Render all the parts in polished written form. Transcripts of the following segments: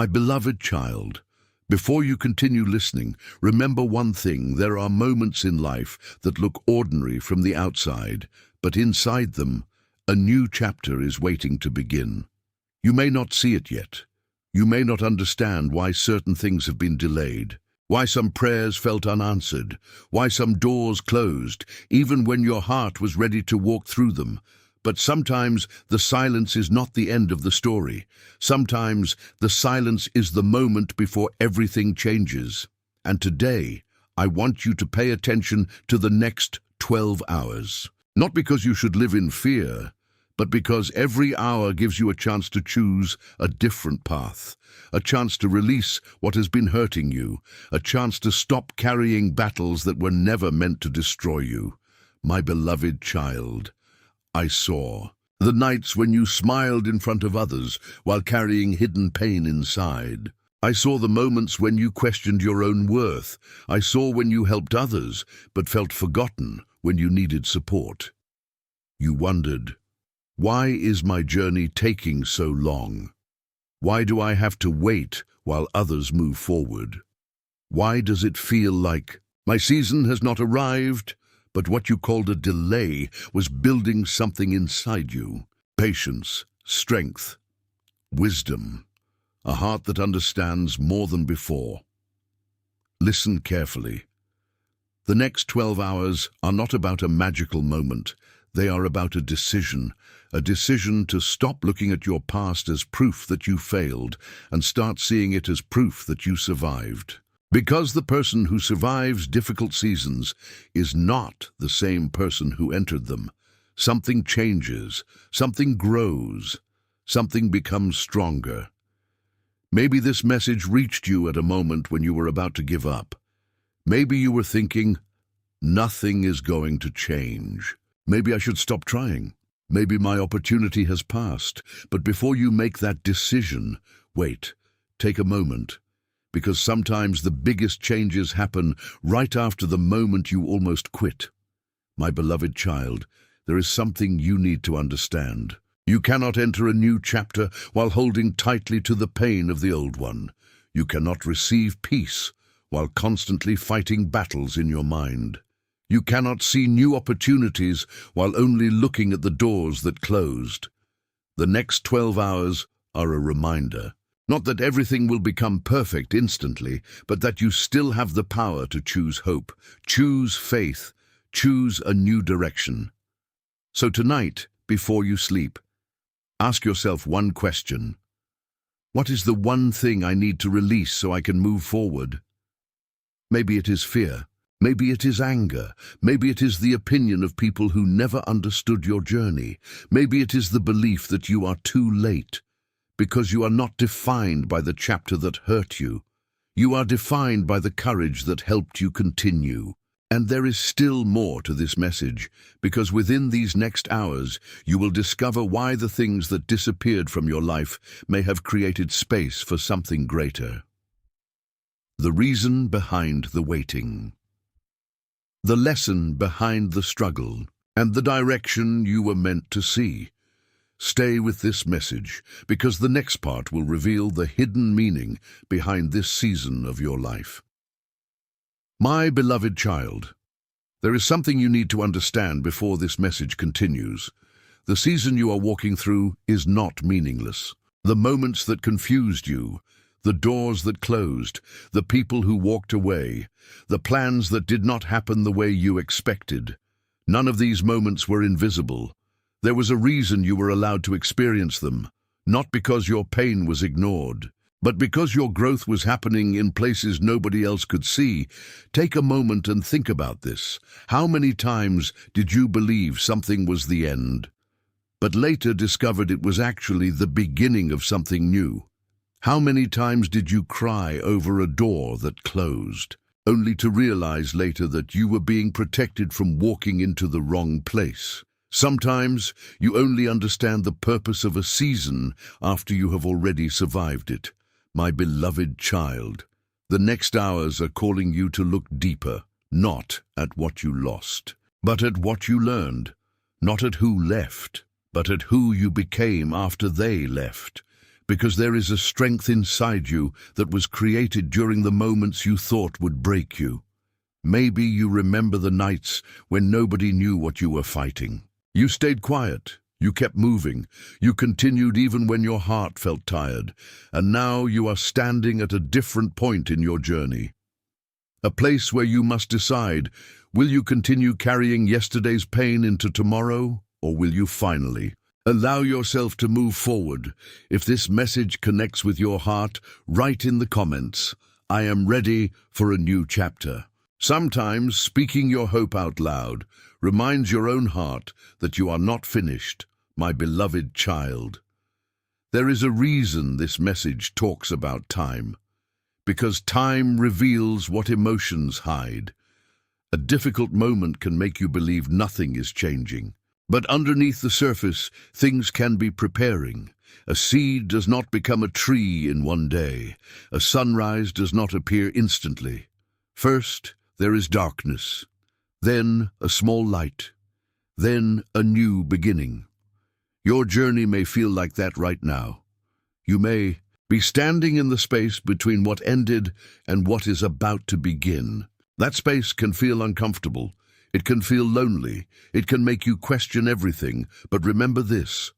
My beloved child, before you continue listening, remember one thing: there are moments in life that look ordinary from the outside, but inside them, a new chapter is waiting to begin. You may not see it yet. You may not understand why certain things have been delayed, why some prayers felt unanswered, why some doors closed, even when your heart was ready to walk through them. But sometimes the silence is not the end of the story. Sometimes the silence is the moment before everything changes. And today, I want you to pay attention to the next 12 hours. Not because you should live in fear, but because every hour gives you a chance to choose a different path, a chance to release what has been hurting you, a chance to stop carrying battles that were never meant to destroy you. My beloved child, I saw the nights when you smiled in front of others while carrying hidden pain inside. I saw the moments when you questioned your own worth. I saw when you helped others but felt forgotten when you needed support. You wondered, why is my journey taking so long? Why do I have to wait while others move forward? Why does it feel like my season has not arrived? But what you called a delay was building something inside you: patience, strength, wisdom, a heart that understands more than before. Listen carefully. The next 12 hours are not about a magical moment. They are about a decision to stop looking at your past as proof that you failed and start seeing it as proof that you survived. Because the person who survives difficult seasons is not the same person who entered them. Something changes, something grows, something becomes stronger. Maybe this message reached you at a moment when you were about to give up. Maybe you were thinking, nothing is going to change. Maybe I should stop trying. Maybe my opportunity has passed. But before you make that decision, wait, take a moment. Because sometimes the biggest changes happen right after the moment you almost quit. My beloved child, there is something you need to understand. You cannot enter a new chapter while holding tightly to the pain of the old one. You cannot receive peace while constantly fighting battles in your mind. You cannot see new opportunities while only looking at the doors that closed. The next 12 hours are a reminder. Not that everything will become perfect instantly, but that you still have the power to choose hope, choose faith, choose a new direction. So tonight, before you sleep, ask yourself one question. What is the one thing I need to release so I can move forward? Maybe it is fear. Maybe it is anger. Maybe it is the opinion of people who never understood your journey. Maybe it is the belief that you are too late. Because you are not defined by the chapter that hurt you. You are defined by the courage that helped you continue. And there is still more to this message, because within these next hours, you will discover why the things that disappeared from your life may have created space for something greater. The reason behind the waiting. The lesson behind the struggle, and the direction you were meant to see. Stay with this message, because the next part will reveal the hidden meaning behind this season of your life. My beloved child, there is something you need to understand before this message continues. The season you are walking through is not meaningless. The moments that confused you, the doors that closed, the people who walked away, the plans that did not happen the way you expected, none of these moments were invisible. There was a reason you were allowed to experience them, not because your pain was ignored, but because your growth was happening in places nobody else could see. Take a moment and think about this. How many times did you believe something was the end, but later discovered it was actually the beginning of something new? How many times did you cry over a door that closed, only to realize later that you were being protected from walking into the wrong place? Sometimes you only understand the purpose of a season after you have already survived it. My beloved child, the next hours are calling you to look deeper, not at what you lost, but at what you learned, not at who left, but at who you became after they left. because there is a strength inside you that was created during the moments you thought would break you. Maybe you remember the nights when nobody knew what you were fighting. You stayed quiet, you kept moving, you continued even when your heart felt tired, and now you are standing at a different point in your journey. A place where you must decide, will you continue carrying yesterday's pain into tomorrow, or will you finally allow yourself to move forward? If this message connects with your heart, write in the comments, "I am ready for a new chapter." Sometimes speaking your hope out loud reminds your own heart that you are not finished, my beloved child. There is a reason this message talks about time, because time reveals what emotions hide. A difficult moment can make you believe nothing is changing. But underneath the surface, things can be preparing. A seed does not become a tree in one day. A sunrise does not appear instantly. First, there is darkness, then a small light, then a new beginning. Your journey may feel like that right now. You may be standing in the space between what ended and what is about to begin. That space can feel uncomfortable. It can feel lonely. It can make you question everything. But remember this: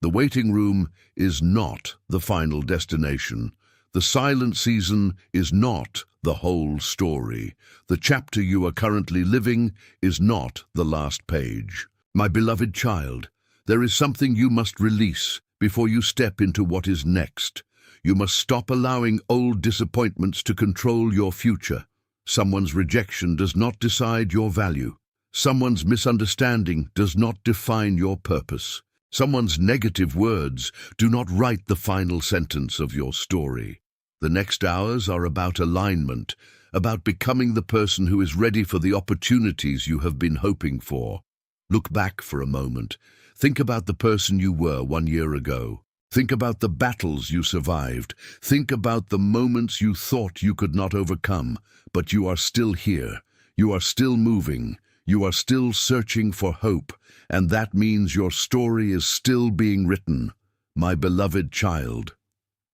the waiting room is not the final destination. The silent season is not the whole story. The chapter you are currently living is not the last page. My beloved child, there is something you must release before you step into what is next. You must stop allowing old disappointments to control your future. Someone's rejection does not decide your value. Someone's misunderstanding does not define your purpose. Someone's negative words do not write the final sentence of your story. The next hours are about alignment, about becoming the person who is ready for the opportunities you have been hoping for. Look back for a moment. Think about the person you were 1 year ago. Think about the battles you survived. Think about the moments you thought you could not overcome, but you are still here. You are still moving. You are still searching for hope, and that means your story is still being written, my beloved child.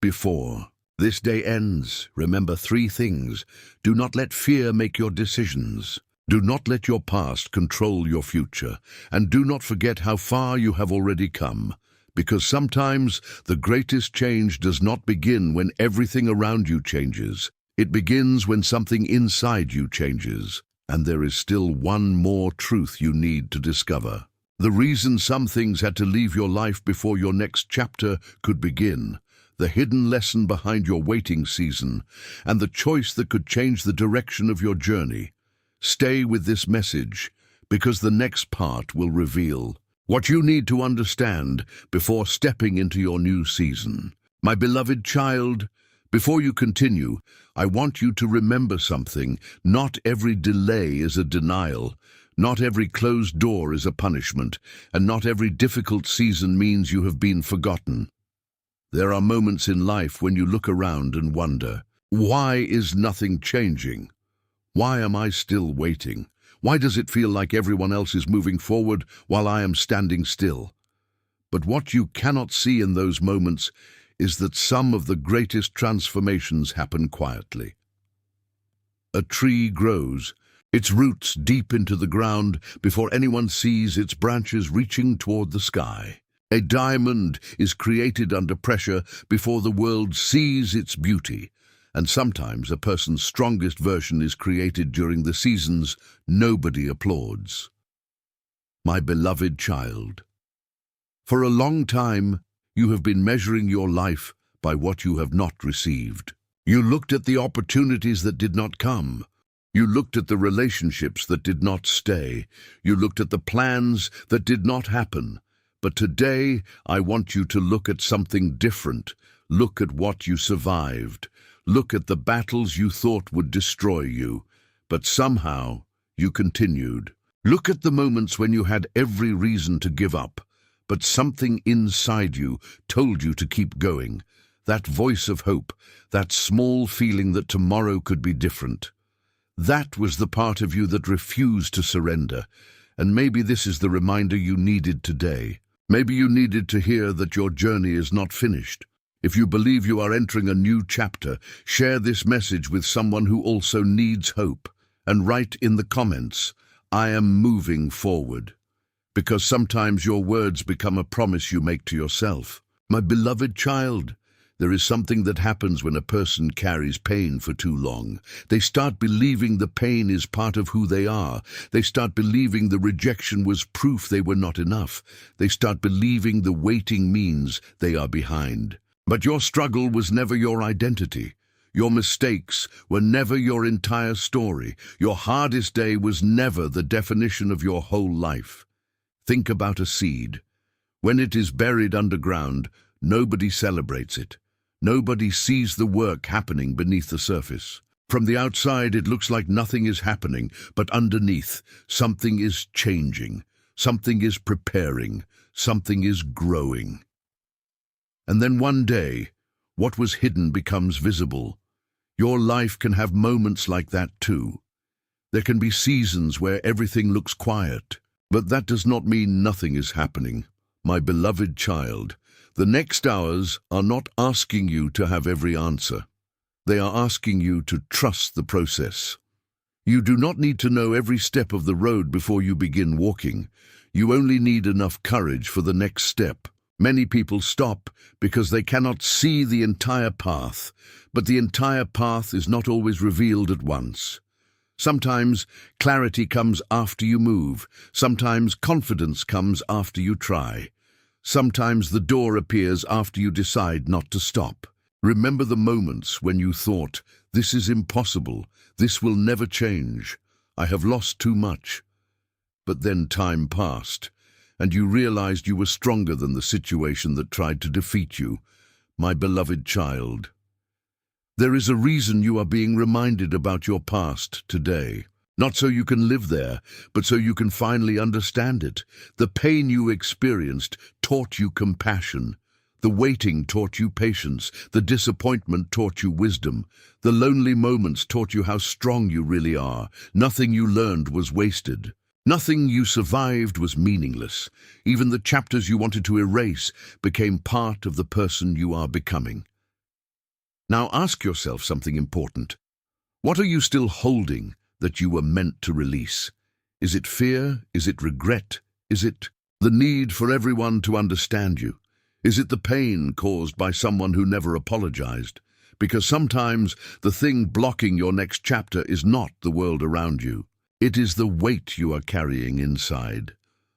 Before this day ends, remember 3 things. Do not let fear make your decisions. Do not let your past control your future. And do not forget how far you have already come. Because sometimes the greatest change does not begin when everything around you changes. It begins when something inside you changes. And there is still one more truth you need to discover. The reason some things had to leave your life before your next chapter could begin. The hidden lesson behind your waiting season, and the choice that could change the direction of your journey. Stay with this message, because the next part will reveal what you need to understand before stepping into your new season. My beloved child, before you continue, I want you to remember something. Not every delay is a denial. Not every closed door is a punishment, and not every difficult season means you have been forgotten. There are moments in life when you look around and wonder, why is nothing changing? Why am I still waiting? Why does it feel like everyone else is moving forward while I am standing still? But what you cannot see in those moments is that some of the greatest transformations happen quietly. A tree grows, its roots deep into the ground before anyone sees its branches reaching toward the sky. A diamond is created under pressure before the world sees its beauty. And sometimes a person's strongest version is created during the seasons nobody applauds. My beloved child, for a long time, you have been measuring your life by what you have not received. You looked at the opportunities that did not come. You looked at the relationships that did not stay. You looked at the plans that did not happen. But today, I want you to look at something different. Look at what you survived. Look at the battles you thought would destroy you, but somehow you continued. Look at the moments when you had every reason to give up, but something inside you told you to keep going. That voice of hope, that small feeling that tomorrow could be different. That was the part of you that refused to surrender. And maybe this is the reminder you needed today. Maybe you needed to hear that your journey is not finished. If you believe you are entering a new chapter, share this message with someone who also needs hope, and write in the comments, "I am moving forward." Because sometimes your words become a promise you make to yourself. My beloved child, there is something that happens when a person carries pain for too long. They start believing the pain is part of who they are. They start believing the rejection was proof they were not enough. They start believing the waiting means they are behind. But your struggle was never your identity. Your mistakes were never your entire story. Your hardest day was never the definition of your whole life. Think about a seed. When it is buried underground, nobody celebrates it. Nobody sees the work happening beneath the surface. From the outside, it looks like nothing is happening, but underneath, something is changing. Something is preparing. Something is growing. And then one day, what was hidden becomes visible. Your life can have moments like that too. There can be seasons where everything looks quiet, but that does not mean nothing is happening. My beloved child, the next hours are not asking you to have every answer. They are asking you to trust the process. You do not need to know every step of the road before you begin walking. You only need enough courage for the next step. Many people stop because they cannot see the entire path, but the entire path is not always revealed at once. Sometimes clarity comes after you move. Sometimes confidence comes after you try. Sometimes the door appears after you decide not to stop. Remember the moments when you thought, "This is impossible. This will never change. I have lost too much." But then time passed, and you realized you were stronger than the situation that tried to defeat you. My beloved child, there is a reason you are being reminded about your past today. Not so you can live there, but so you can finally understand it. The pain you experienced taught you compassion. The waiting taught you patience. The disappointment taught you wisdom. The lonely moments taught you how strong you really are. Nothing you learned was wasted. Nothing you survived was meaningless. Even the chapters you wanted to erase became part of the person you are becoming. Now ask yourself something important. What are you still holding that you were meant to release? Is it fear? Is it regret? Is it the need for everyone to understand you? Is it the pain caused by someone who never apologized? Because sometimes the thing blocking your next chapter is not the world around you. It is the weight you are carrying inside.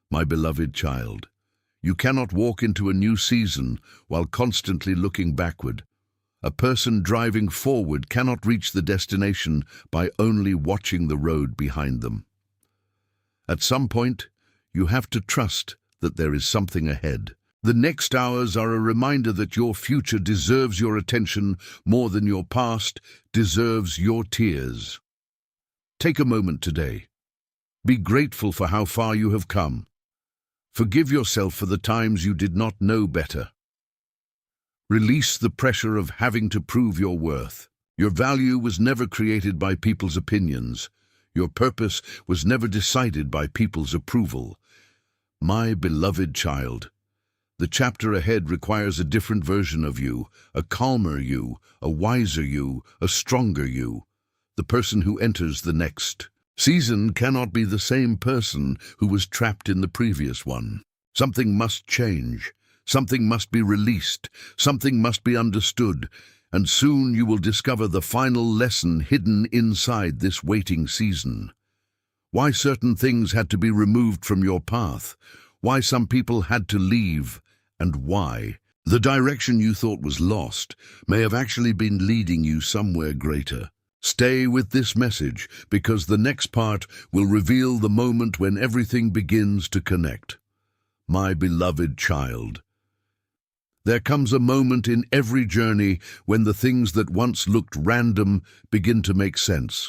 My beloved child, you cannot walk into a new season while constantly looking backward. A person driving forward cannot reach the destination by only watching the road behind them. At some point, you have to trust that there is something ahead. The next hours are a reminder that your future deserves your attention more than your past deserves your tears. Take a moment today. Be grateful for how far you have come. Forgive yourself for the times you did not know better. Release the pressure of having to prove your worth. Your value was never created by people's opinions. Your purpose was never decided by people's approval. My beloved child, the chapter ahead requires a different version of you, a calmer you, a wiser you, a stronger you. The person who enters the next season cannot be the same person who was trapped in the previous one. Something must change. Something must be released. Something must be understood. And soon you will discover the final lesson hidden inside this waiting season. Why certain things had to be removed from your path. Why some people had to leave. And why the direction you thought was lost may have actually been leading you somewhere greater. Stay with this message, because the next part will reveal the moment when everything begins to connect. My beloved child, there comes a moment in every journey when the things that once looked random begin to make sense.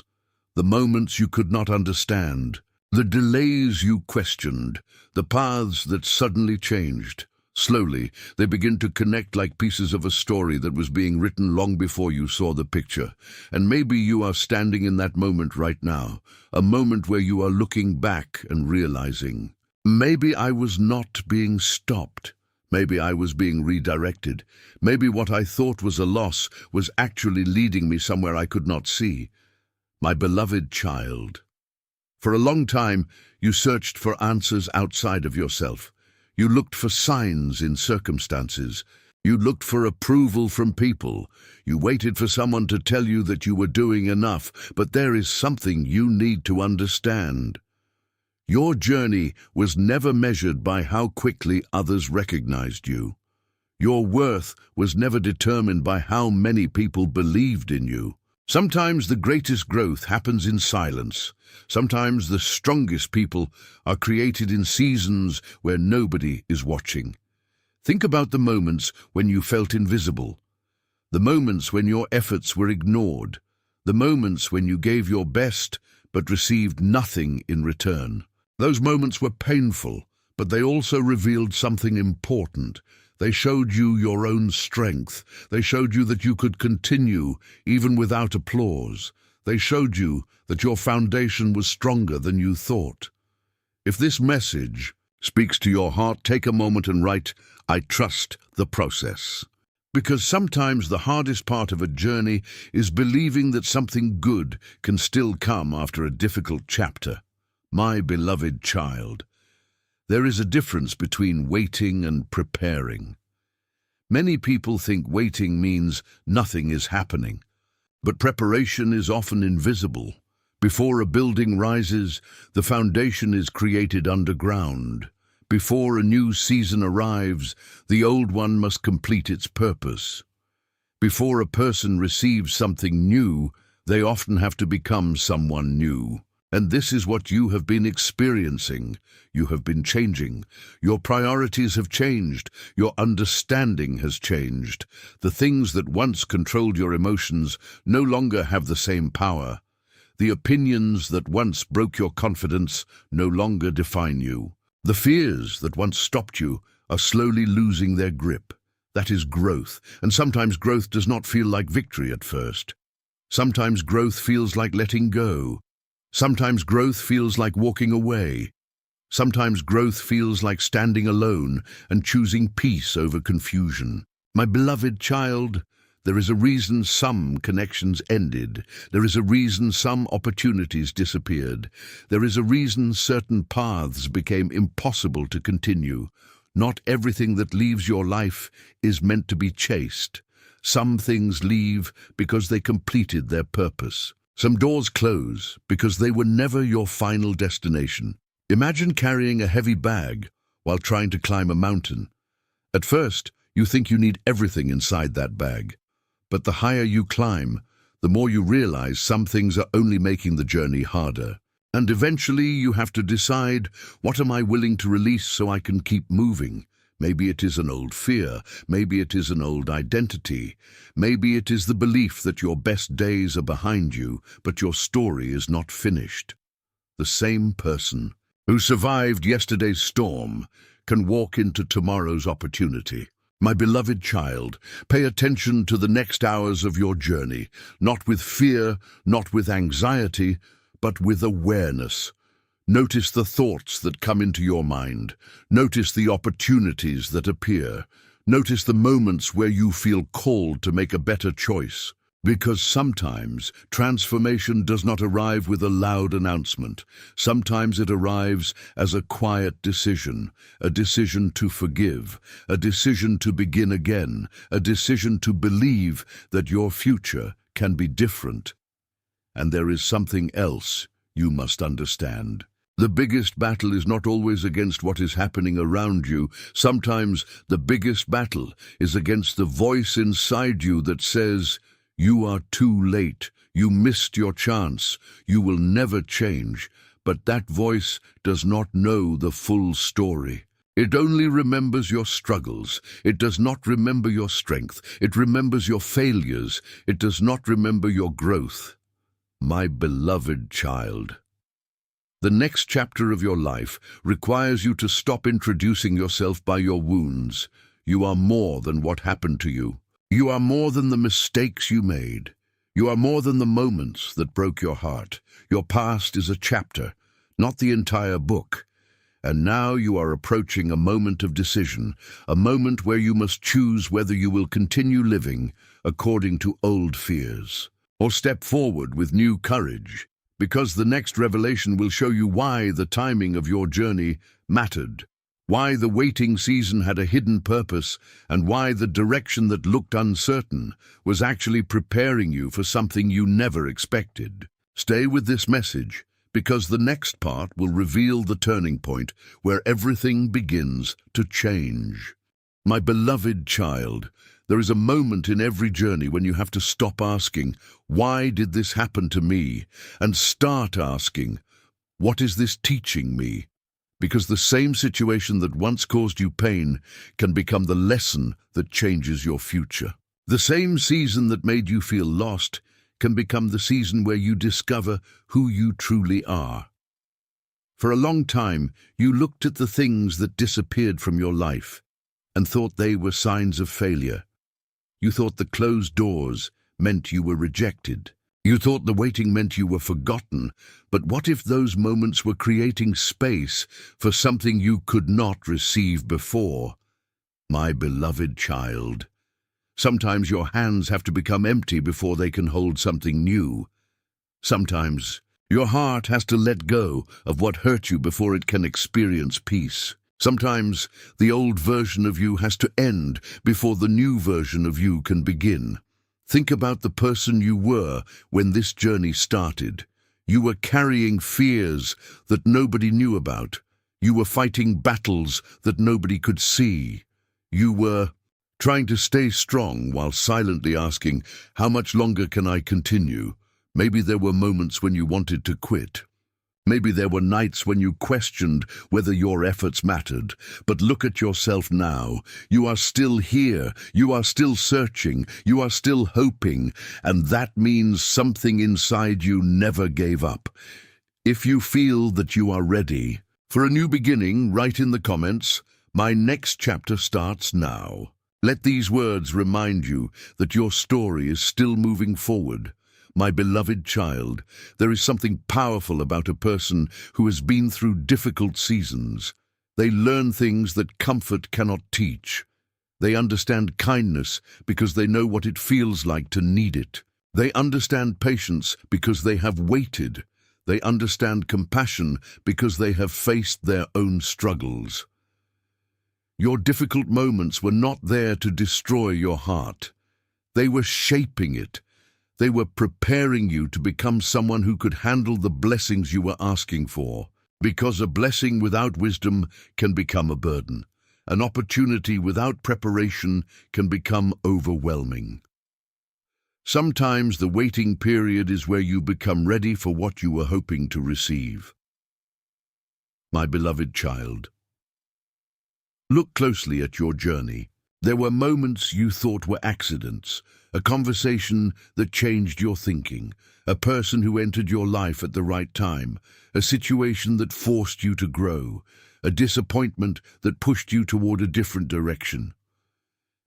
The moments you could not understand, the delays you questioned, the paths that suddenly changed. Slowly, they begin to connect like pieces of a story that was being written long before you saw the picture. And maybe you are standing in that moment right now, a moment where you are looking back and realizing, maybe I was not being stopped. Maybe I was being redirected. Maybe what I thought was a loss was actually leading me somewhere I could not see. My beloved child. For a long time, you searched for answers outside of yourself. You looked for signs in circumstances. You looked for approval from people. You waited for someone to tell you that you were doing enough, but there is something you need to understand. Your journey was never measured by how quickly others recognized you. Your worth was never determined by how many people believed in you. Sometimes the greatest growth happens in silence. Sometimes the strongest people are created in seasons where nobody is watching. Think about the moments when you felt invisible, the moments when your efforts were ignored, the moments when you gave your best but received nothing in return. Those moments were painful, but they also revealed something important. They showed you your own strength. They showed you that you could continue even without applause. They showed you that your foundation was stronger than you thought. If this message speaks to your heart, take a moment and write, "I trust the process." Because sometimes the hardest part of a journey is believing that something good can still come after a difficult chapter. My beloved child, there is a difference between waiting and preparing. Many people think waiting means nothing is happening, but preparation is often invisible. Before a building rises, the foundation is created underground. Before a new season arrives, the old one must complete its purpose. Before a person receives something new, they often have to become someone new. And this is what you have been experiencing. You have been changing. Your priorities have changed. Your understanding has changed. The things that once controlled your emotions no longer have the same power. The opinions that once broke your confidence no longer define you. The fears that once stopped you are slowly losing their grip. That is growth, and sometimes growth does not feel like victory at first. Sometimes growth feels like letting go. Sometimes growth feels like walking away. Sometimes growth feels like standing alone and choosing peace over confusion. My beloved child, there is a reason some connections ended. There is a reason some opportunities disappeared. There is a reason certain paths became impossible to continue. Not everything that leaves your life is meant to be chased. Some things leave because they completed their purpose. Some doors close because they were never your final destination. Imagine carrying a heavy bag while trying to climb a mountain. At first, you think you need everything inside that bag. But the higher you climb, the more you realize some things are only making the journey harder. And eventually you have to decide, what am I willing to release so I can keep moving? Maybe it is an old fear. Maybe it is an old identity. Maybe it is the belief that your best days are behind you, but your story is not finished. The same person who survived yesterday's storm can walk into tomorrow's opportunity. My beloved child, pay attention to the next hours of your journey, not with fear, not with anxiety, but with awareness. Notice the thoughts that come into your mind. Notice the opportunities that appear. Notice the moments where you feel called to make a better choice. Because sometimes transformation does not arrive with a loud announcement. Sometimes it arrives as a quiet decision, a decision to forgive, a decision to begin again, a decision to believe that your future can be different. And there is something else you must understand. The biggest battle is not always against what is happening around you. Sometimes the biggest battle is against the voice inside you that says, "You are too late. You missed your chance. You will never change." But that voice does not know the full story. It only remembers your struggles. It does not remember your strength. It remembers your failures. It does not remember your growth. My beloved child, the next chapter of your life requires you to stop introducing yourself by your wounds. You are more than what happened to you. You are more than the mistakes you made. You are more than the moments that broke your heart. Your past is a chapter, not the entire book. And now you are approaching a moment of decision, a moment where you must choose whether you will continue living according to old fears, or step forward with new courage, because the next revelation will show you why the timing of your journey mattered, why the waiting season had a hidden purpose, and why the direction that looked uncertain was actually preparing you for something you never expected. Stay with this message, because the next part will reveal the turning point where everything begins to change. My beloved child, there is a moment in every journey when you have to stop asking, "Why did this happen to me?" and start asking, "What is this teaching me?" Because the same situation that once caused you pain can become the lesson that changes your future. The same season that made you feel lost can become the season where you discover who you truly are. For a long time, you looked at the things that disappeared from your life and thought they were signs of failure. You thought the closed doors meant you were rejected. You thought the waiting meant you were forgotten. But what if those moments were creating space for something you could not receive before? My beloved child, sometimes your hands have to become empty before they can hold something new. Sometimes your heart has to let go of what hurt you before it can experience peace. Sometimes the old version of you has to end before the new version of you can begin. Think about the person you were when this journey started. You were carrying fears that nobody knew about. You were fighting battles that nobody could see. You were trying to stay strong while silently asking, "How much longer can I continue?" Maybe there were moments when you wanted to quit. Maybe there were nights when you questioned whether your efforts mattered. But look at yourself now. You are still here. You are still searching. You are still hoping. And that means something inside you never gave up. If you feel that you are ready for a new beginning, write in the comments, "My next chapter starts now." Let these words remind you that your story is still moving forward. My beloved child, there is something powerful about a person who has been through difficult seasons. They learn things that comfort cannot teach. They understand kindness because they know what it feels like to need it. They understand patience because they have waited. They understand compassion because they have faced their own struggles. Your difficult moments were not there to destroy your heart. They were shaping it. They were preparing you to become someone who could handle the blessings you were asking for. Because a blessing without wisdom can become a burden. An opportunity without preparation can become overwhelming. Sometimes the waiting period is where you become ready for what you were hoping to receive. My beloved child, look closely at your journey. There were moments you thought were accidents, a conversation that changed your thinking, a person who entered your life at the right time, a situation that forced you to grow, a disappointment that pushed you toward a different direction.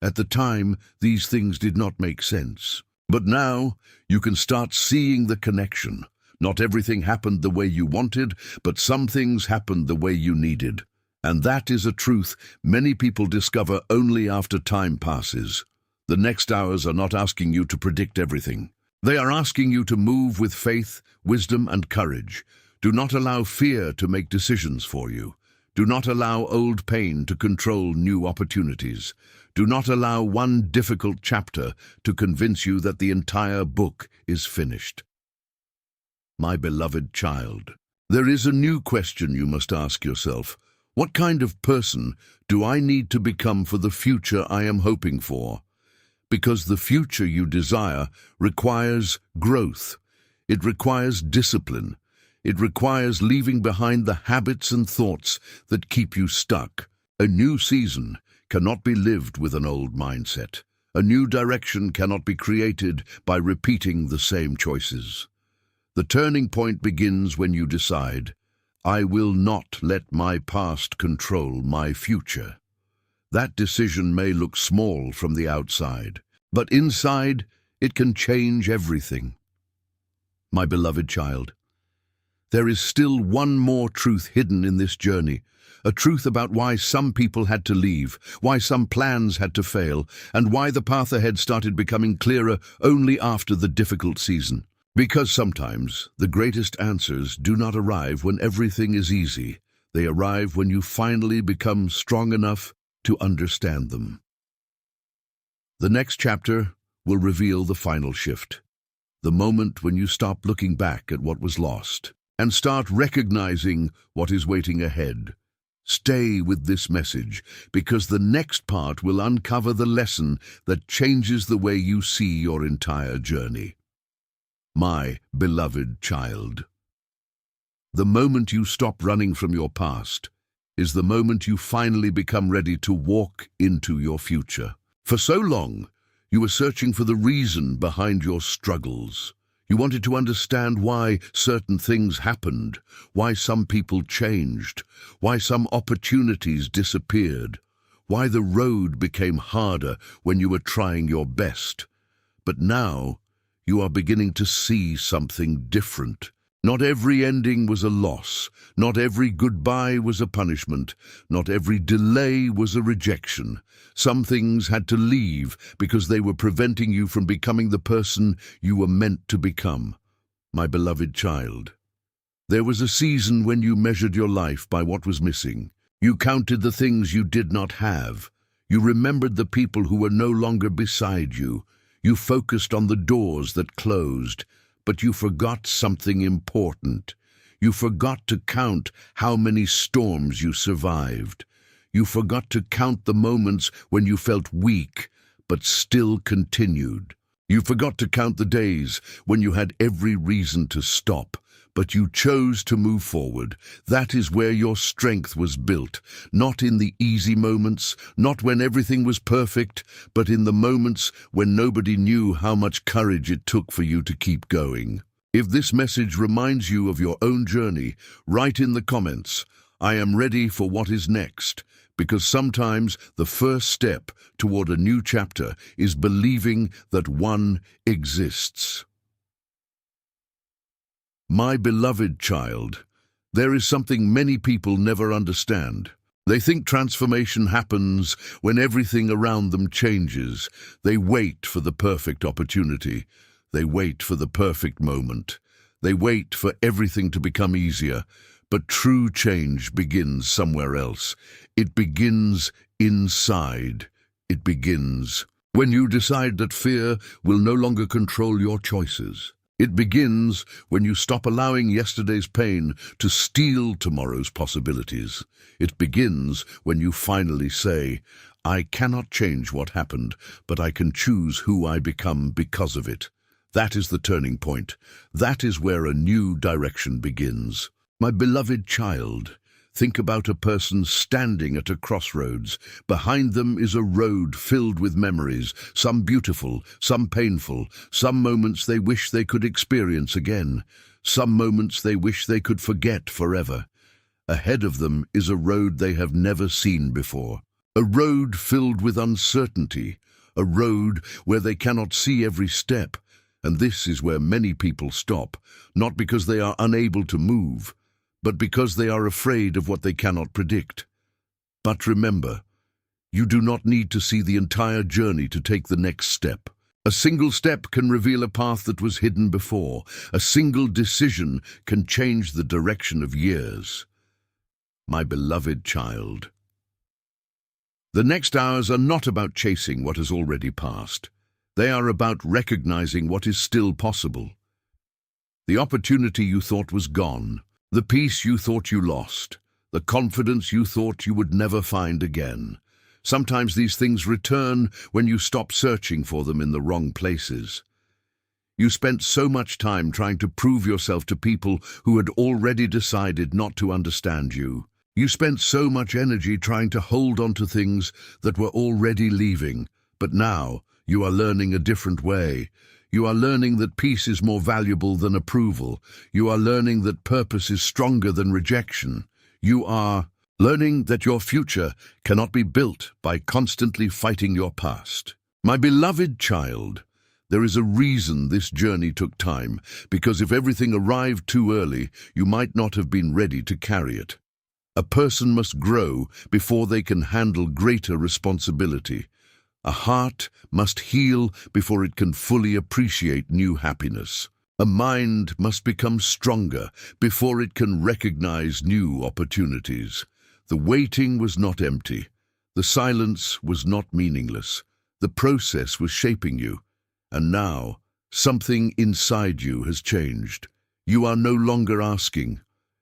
At the time, these things did not make sense. But now, you can start seeing the connection. Not everything happened the way you wanted, but some things happened the way you needed. And that is a truth many people discover only after time passes. The next hours are not asking you to predict everything. They are asking you to move with faith, wisdom, and courage. Do not allow fear to make decisions for you. Do not allow old pain to control new opportunities. Do not allow one difficult chapter to convince you that the entire book is finished. My beloved child, there is a new question you must ask yourself. What kind of person do I need to become for the future I am hoping for? Because the future you desire requires growth. It requires discipline. It requires leaving behind the habits and thoughts that keep you stuck. A new season cannot be lived with an old mindset. A new direction cannot be created by repeating the same choices. The turning point begins when you decide, "I will not let my past control my future." That decision may look small from the outside, but inside it can change everything. My beloved child, There is still one more truth hidden in this journey, a truth about why some people had to leave, why some plans had to fail, and why the path ahead started becoming clearer only after the difficult season. Because sometimes the greatest answers do not arrive when everything is easy. They arrive when you finally become strong enough to understand them. The next chapter will reveal the final shift, the moment when you stop looking back at what was lost and start recognizing what is waiting ahead. Stay with this message, because the next part will uncover the lesson that changes the way you see your entire journey. My beloved child, the moment you stop running from your past is the moment you finally become ready to walk into your future. For so long, you were searching for the reason behind your struggles. You wanted to understand why certain things happened, why some people changed, why some opportunities disappeared, why the road became harder when you were trying your best. But now, you are beginning to see something different. Not every ending was a loss. Not every goodbye was a punishment. Not every delay was a rejection. Some things had to leave because they were preventing you from becoming the person you were meant to become. My beloved child, there was a season when you measured your life by what was missing. You counted the things you did not have. You remembered the people who were no longer beside you. You focused on the doors that closed, but you forgot something important. You forgot to count how many storms you survived. You forgot to count the moments when you felt weak, but still continued. You forgot to count the days when you had every reason to stop, but you chose to move forward. That is where your strength was built, not in the easy moments, not when everything was perfect, but in the moments when nobody knew how much courage it took for you to keep going. If this message reminds you of your own journey, write in the comments, "I am ready for what is next," because sometimes the first step toward a new chapter is believing that one exists. My beloved child, there is something many people never understand. They think transformation happens when everything around them changes. They wait for the perfect opportunity. They wait for the perfect moment. They wait for everything to become easier. But true change begins somewhere else. It begins inside. It begins when you decide that fear will no longer control your choices. It begins when you stop allowing yesterday's pain to steal tomorrow's possibilities. It begins when you finally say, "I cannot change what happened, but I can choose who I become because of it." That is the turning point. That is where a new direction begins. My beloved child, think about a person standing at a crossroads. Behind them is a road filled with memories, some beautiful, some painful, some moments they wish they could experience again, some moments they wish they could forget forever. Ahead of them is a road they have never seen before, a road filled with uncertainty, a road where they cannot see every step. And this is where many people stop, not because they are unable to move, but because they are afraid of what they cannot predict. But remember, you do not need to see the entire journey to take the next step. A single step can reveal a path that was hidden before. A single decision can change the direction of years. My beloved child, the next hours are not about chasing what has already passed. They are about recognizing what is still possible. The opportunity you thought was gone, the peace you thought you lost, the confidence you thought you would never find again. Sometimes these things return when you stop searching for them in the wrong places. You spent so much time trying to prove yourself to people who had already decided not to understand you. You spent so much energy trying to hold on to things that were already leaving, but now you are learning a different way. You are learning that peace is more valuable than approval. You are learning that purpose is stronger than rejection. You are learning that your future cannot be built by constantly fighting your past. My beloved child, There is a reason this journey took time, because if everything arrived too early, you might not have been ready to carry it. A person must grow before they can handle greater responsibility. A heart must heal before it can fully appreciate new happiness. A mind must become stronger before it can recognize new opportunities. The waiting was not empty. The silence was not meaningless. The process was shaping you. And now, something inside you has changed. You are no longer asking,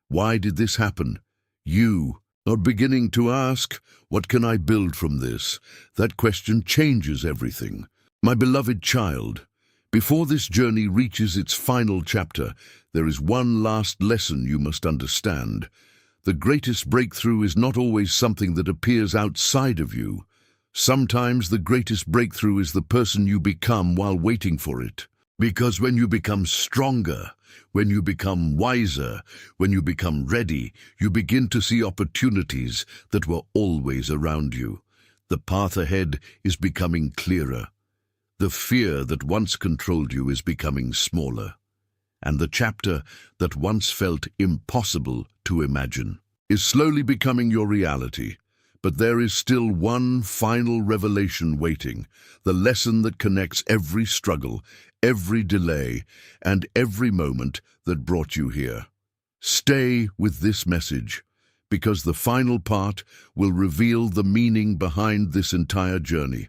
"Why did this happen?" You are beginning to ask, "What can I build from this?" That question changes everything. My beloved child, before this journey reaches its final chapter, there is one last lesson you must understand. The greatest breakthrough is not always something that appears outside of you. Sometimes the greatest breakthrough is the person you become while waiting for it. Because when you become stronger, when you become wiser, when you become ready, you begin to see opportunities that were always around you. The path ahead is becoming clearer. The fear that once controlled you is becoming smaller. And the chapter that once felt impossible to imagine is slowly becoming your reality. But there is still one final revelation waiting, the lesson that connects every struggle, every delay, and every moment that brought you here. Stay with this message, because the final part will reveal the meaning behind this entire journey.